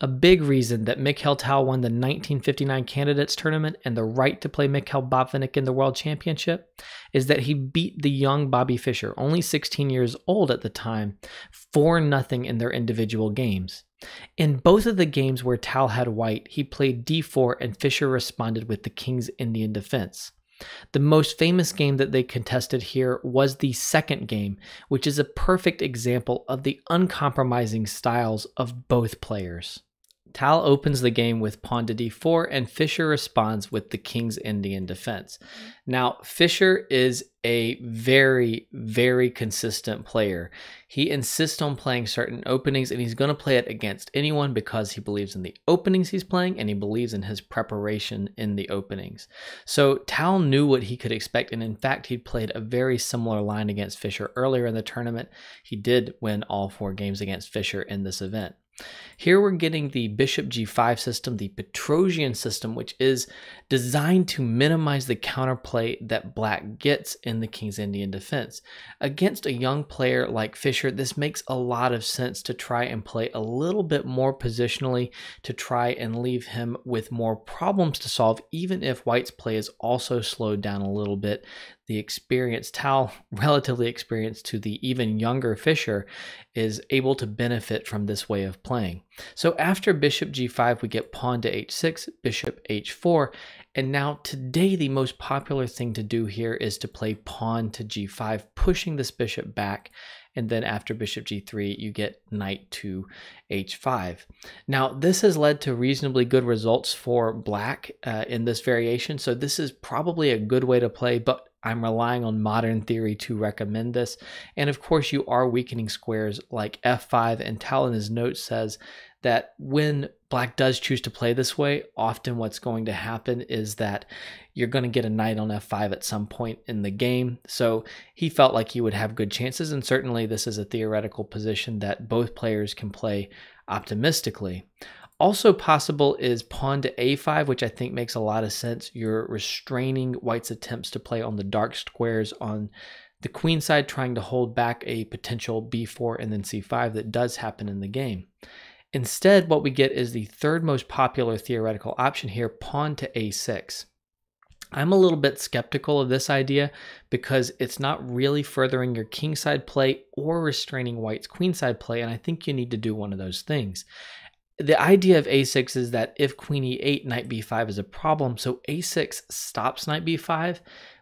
A big reason that Mikhail Tal won the 1959 Candidates Tournament and the right to play Mikhail Botvinnik in the World Championship is that he beat the young Bobby Fischer, only 16 years old at the time, 4-0 in their individual games. In both of the games where Tal had white, he played d4 and Fischer responded with the King's Indian defense. The most famous game that they contested here was the second game, which is a perfect example of the uncompromising styles of both players. Tal opens the game with pawn to d4 and Fischer responds with the King's Indian defense. Now, Fischer is a very, very consistent player. He insists on playing certain openings and he's going to play it against anyone because he believes in the openings he's playing and he believes in his preparation in the openings. So Tal knew what he could expect, and in fact, he played a very similar line against Fischer earlier in the tournament. He did win all 4 games against Fischer in this event. Here we're getting the bishop g5 system, the Petrosian system, which is designed to minimize the counterplay that black gets in the King's Indian defense. Against a young player like Fischer, this makes a lot of sense to try and play a little bit more positionally to try and leave him with more problems to solve, even if white's play is also slowed down a little bit. The experienced Tal, relatively experienced to the even younger Fischer, is able to benefit from this way of playing. So after bishop g5, we get pawn to h6, bishop h4, and now today the most popular thing to do here is to play pawn to g5, pushing this bishop back, and then after bishop g3, you get knight to h5. Now, this has led to reasonably good results for black in this variation, so this is probably a good way to play, but I'm relying on modern theory to recommend this. And of course, you are weakening squares like f5, and Tal in his notes says that when black does choose to play this way, often what's going to happen is that you're going to get a knight on f5 at some point in the game. So he felt like he would have good chances, and certainly this is a theoretical position that both players can play optimistically. Also possible is pawn to a5, which I think makes a lot of sense. You're restraining white's attempts to play on the dark squares on the queen side, trying to hold back a potential b4 and then c5 that does happen in the game. Instead, what we get is the third most popular theoretical option here, pawn to a6. I'm a little bit skeptical of this idea because it's not really furthering your kingside play or restraining white's queenside play, and I think you need to do one of those things. The idea of a6 is that if queen e8, knight b5 is a problem, so a6 stops knight b5,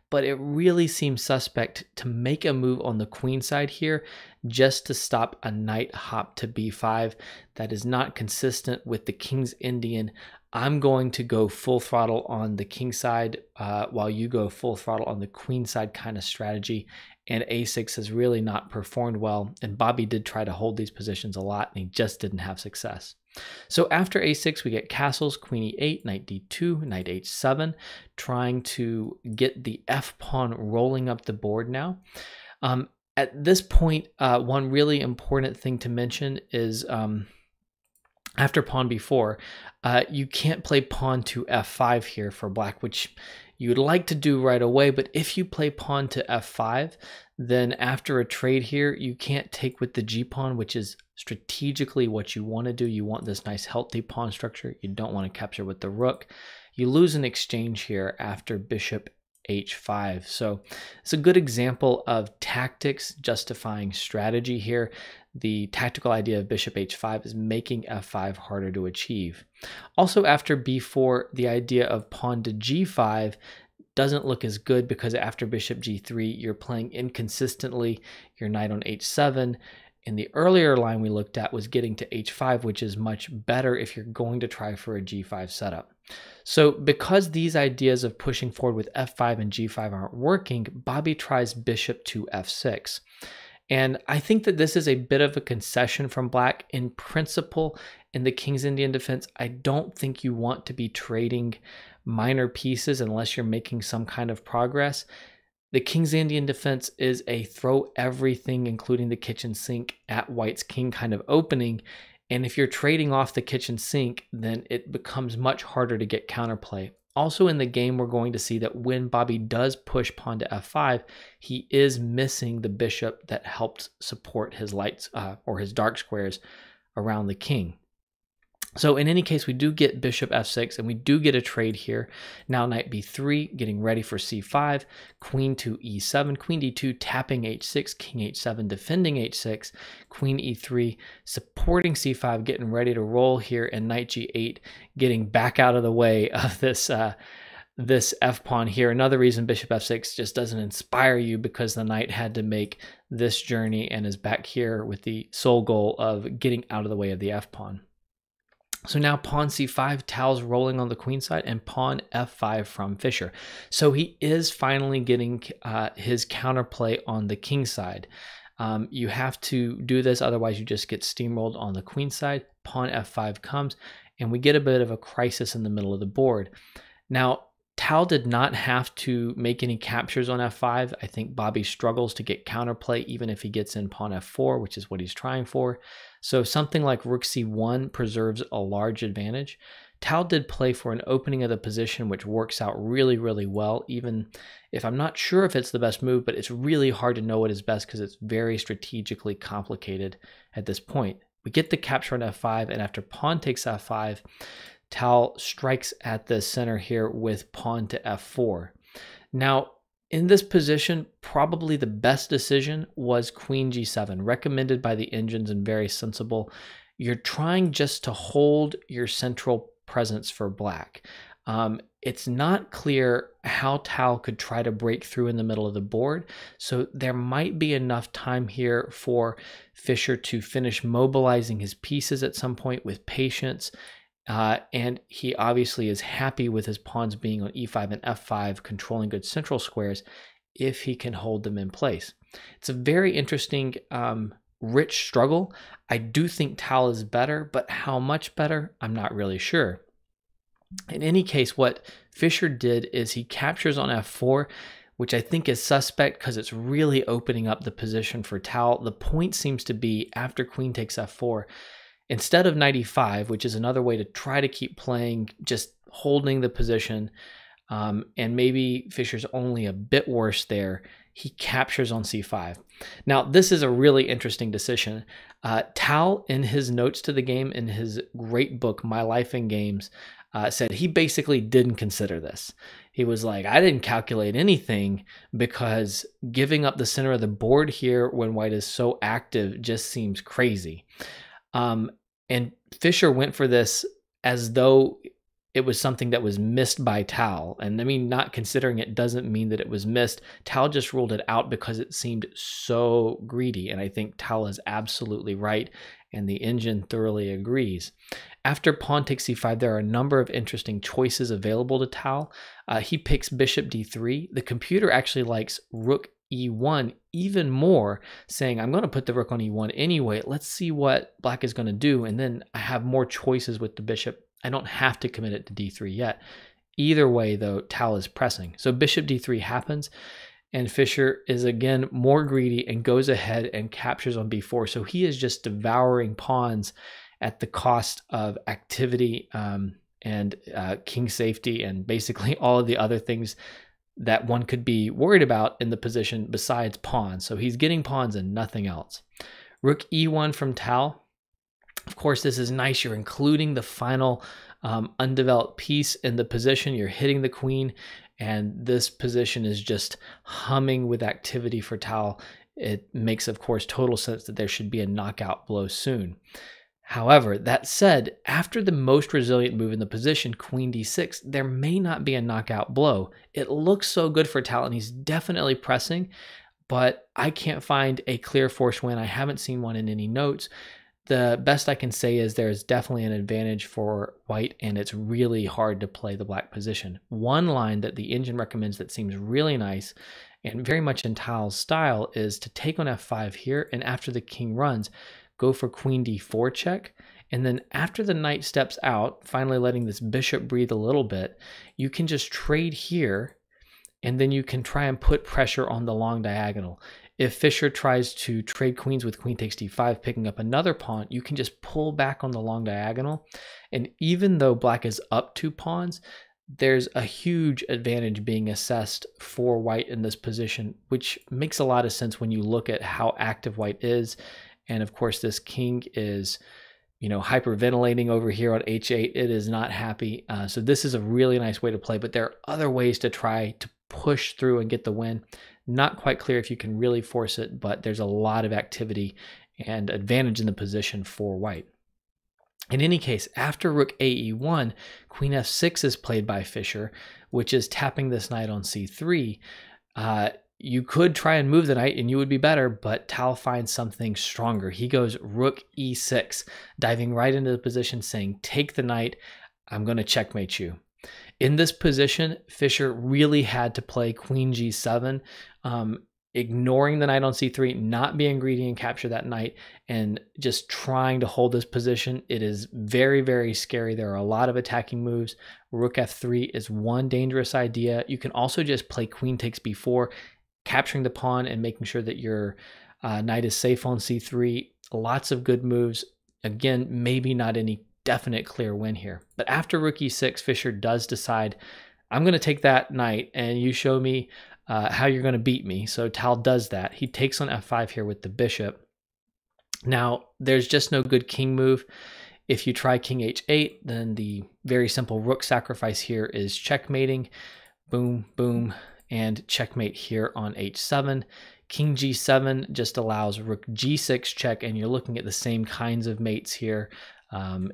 but it really seems suspect to make a move on the queen side here just to stop a knight hop to b5. That is not consistent with the King's Indian. I'm going to go full throttle on the king side while you go full throttle on the queen side kind of strategy. And a6 has really not performed well. And Bobby did try to hold these positions a lot, and he just didn't have success. So after a6, we get castles, queen e8, knight d2, knight h7, trying to get the f pawn rolling up the board now. At this point, one really important thing to mention is after pawn b4, you can't play pawn to f5 here for black, which you'd like to do right away, but if you play pawn to f5, then after a trade here, you can't take with the g-pawn, which is strategically what you want to do. You want this nice healthy pawn structure. You don't want to capture with the rook. You lose an exchange here after bishop h5. So it's a good example of tactics justifying strategy here. The tactical idea of bishop h5 is making f5 harder to achieve. Also after b4, the idea of pawn to g5 doesn't look as good because after bishop g3, you're playing inconsistently. Your knight on h7. In the earlier line we looked at was getting to h5, which is much better if you're going to try for a g5 setup. So because these ideas of pushing forward with f5 and g5 aren't working, Bobby tries bishop to f6. And I think that this is a bit of a concession from black. In principle, in the King's Indian defense, I don't think you want to be trading minor pieces unless you're making some kind of progress. The King's Indian defense is a throw everything, including the kitchen sink, at white's king kind of opening. And if you're trading off the kitchen sink, then it becomes much harder to get counterplay. Also in the game, we're going to see that when Bobby does push pawn to f5, he is missing the bishop that helped support his lights or his dark squares around the king. So in any case, we do get bishop f6, and we do get a trade here. Now knight b3, getting ready for c5, queen to e7, queen d2, tapping h6, king h7, defending h6, queen e3, supporting c5, getting ready to roll here, and knight g8, getting back out of the way of this this f-pawn here. Another reason bishop f6 just doesn't inspire you, because the knight had to make this journey and is back here with the sole goal of getting out of the way of the f-pawn. So now pawn c5, Tal's rolling on the queen side, and pawn f5 from Fischer. So he is finally getting his counterplay on the king side. You have to do this, otherwise you just get steamrolled on the queen side. Pawn f5 comes, and we get a bit of a crisis in the middle of the board. Now, Tal did not have to make any captures on f5. I think Bobby struggles to get counterplay even if he gets in pawn f4, which is what he's trying for. So something like rook c1 preserves a large advantage. Tal did play for an opening of the position, which works out really, really well, even if I'm not sure if it's the best move, but it's really hard to know what is best because it's very strategically complicated at this point. We get the capture on f5, and after pawn takes f5, Tal strikes at the center here with pawn to f4. Now, in this position, probably the best decision was queen g7, recommended by the engines and very sensible. You're trying just to hold your central presence for black. It's not clear how Tal could try to break through in the middle of the board, so there might be enough time here for Fischer to finish mobilizing his pieces at some point with patience. And he obviously is happy with his pawns being on e5 and f5, controlling good central squares, if he can hold them in place. It's a very interesting, rich struggle. I do think Tal is better, but how much better, I'm not really sure. In any case, what Fischer did is he captures on f4, which I think is suspect because it's really opening up the position for Tal. The point seems to be after queen takes f4, instead of knight e5, which is another way to try to keep playing, just holding the position, and maybe Fischer's only a bit worse there, he captures on c5. Now, this is a really interesting decision. Tal, in his notes to the game, in his great book, My Life in Games, said he basically didn't consider this. He was like, I didn't calculate anything because giving up the center of the board here when white is so active just seems crazy. And Fischer went for this as though it was something that was missed by Tal. And I mean, not considering it doesn't mean that it was missed. Tal just ruled it out because it seemed so greedy. And I think Tal is absolutely right, and the engine thoroughly agrees. After pawn takes c5, there are a number of interesting choices available to Tal. He picks bishop d3. The computer actually likes rook e1 even more, saying, I'm going to put the rook on e1 anyway. Let's see what black is going to do, and then I have more choices with the bishop. I don't have to commit it to d3 yet. Either way, though, Tal is pressing. So bishop d3 happens, and Fischer is again more greedy and goes ahead and captures on b4. So he is just devouring pawns at the cost of activity and king safety, and basically all of the other things that one could be worried about in the position besides pawns. So he's getting pawns and nothing else. Rook e1 from Tal. Of course, this is nice. You're including the final undeveloped piece in the position. You're hitting the queen, and this position is just humming with activity for Tal. It makes, of course, total sense that there should be a knockout blow soon. However, that said, after the most resilient move in the position, queen d6, there may not be a knockout blow. It looks so good for Tal, and he's definitely pressing, but I can't find a clear forced win. I haven't seen one in any notes. The best I can say is there's definitely an advantage for white, and it's really hard to play the black position. One line that the engine recommends that seems really nice and very much in Tal's style is to take on f5 here, and after the king runs, go for queen d4 check, and then after the knight steps out, finally letting this bishop breathe a little bit, you can just trade here, and then you can try and put pressure on the long diagonal. If Fischer tries to trade queens with queen takes d5, picking up another pawn, you can just pull back on the long diagonal, and even though black is up 2 pawns, there's a huge advantage being assessed for white in this position, which makes a lot of sense when you look at how active white is. And of course, this king is, hyperventilating over here on h8. It is not happy. So this is a really nice way to play, but there are other ways to try to push through and get the win. Not quite clear if you can really force it, but there's a lot of activity and advantage in the position for white. In any case, after rook ae1, queen f6 is played by Fischer, which is tapping this knight on c3. You could try and move the knight and you would be better, but Tal finds something stronger. He goes rook e6, diving right into the position saying, take the knight, I'm going to checkmate you. In this position, Fischer really had to play queen g7, ignoring the knight on c3, not being greedy and capture that knight, and just trying to hold this position. It is very, very scary. There are a lot of attacking moves. Rook f3 is one dangerous idea. You can also just play queen takes b4, capturing the pawn and making sure that your knight is safe on c3. Lots of good moves. Again, maybe not any definite clear win here. But after rook e6, Fischer does decide, I'm going to take that knight and you show me how you're going to beat me. So Tal does that. He takes on f5 here with the bishop. Now, there's just no good king move. If you try king h8, then the very simple rook sacrifice here is checkmating. Boom, boom, and checkmate here on h7. King g7 just allows rook g6 check, and you're looking at the same kinds of mates here.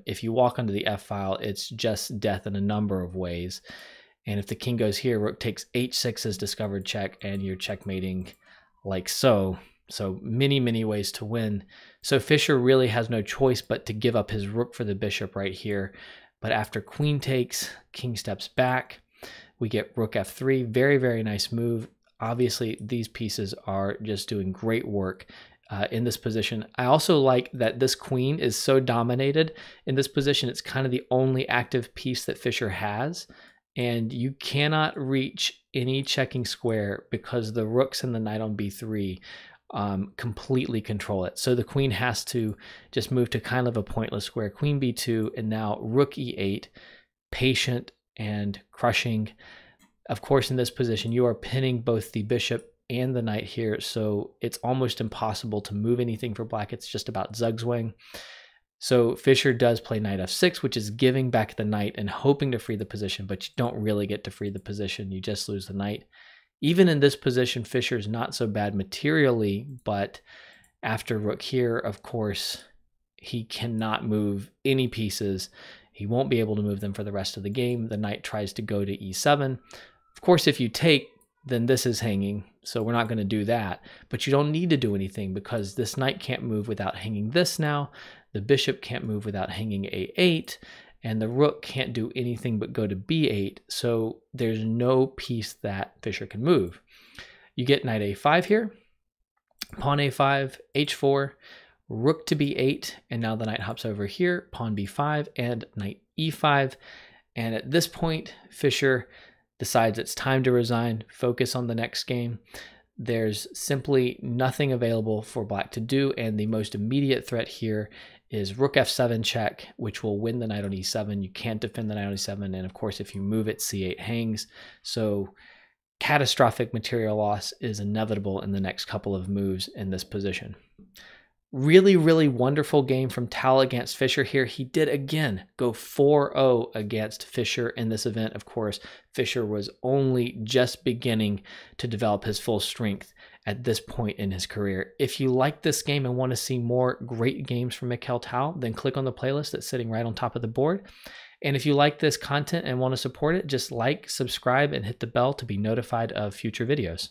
If you walk onto the f-file, it's just death in a number of ways. And if the king goes here, rook takes h6 as discovered check, and you're checkmating like so. So many, many ways to win. So Fischer really has no choice but to give up his rook for the bishop right here. But after queen takes, king steps back. We get rook f3. Very, very nice move. Obviously, these pieces are just doing great work in this position. I also like that this queen is so dominated in this position. It's kind of the only active piece that Fischer has. And you cannot reach any checking square because the rooks and the knight on b3 completely control it. So the queen has to just move to kind of a pointless square. Queen b2, and now rook e8, patient and crushing. Of course, in this position, you are pinning both the bishop and the knight here, so it's almost impossible to move anything for black. It's just about zugzwang. So Fischer does play knight f6, which is giving back the knight and hoping to free the position, but you don't really get to free the position. You just lose the knight. Even in this position, Fischer's not so bad materially, but after rook here, of course, he cannot move any pieces. He won't be able to move them for the rest of the game. The knight tries to go to e7. Of course, if you take, then this is hanging, so we're not going to do that. But you don't need to do anything because this knight can't move without hanging this now. The bishop can't move without hanging a8, and the rook can't do anything but go to b8, so there's no piece that Fischer can move. You get knight a5 here, pawn a5, h4, rook to b8, and now the knight hops over here, pawn b5, and knight e5. And at this point, Fischer decides it's time to resign, focus on the next game. There's simply nothing available for black to do, and the most immediate threat here is rook f7 check, which will win the knight on e7. You can't defend the knight on e7, and of course, if you move it, c8 hangs. So catastrophic material loss is inevitable in the next couple of moves in this position. Really, really wonderful game from Tal against Fischer here. He did, again, go 4-0 against Fischer in this event. Of course, Fischer was only just beginning to develop his full strength at this point in his career. If you like this game and want to see more great games from Mikhail Tal, then click on the playlist that's sitting right on top of the board. And if you like this content and want to support it, just like, subscribe, and hit the bell to be notified of future videos.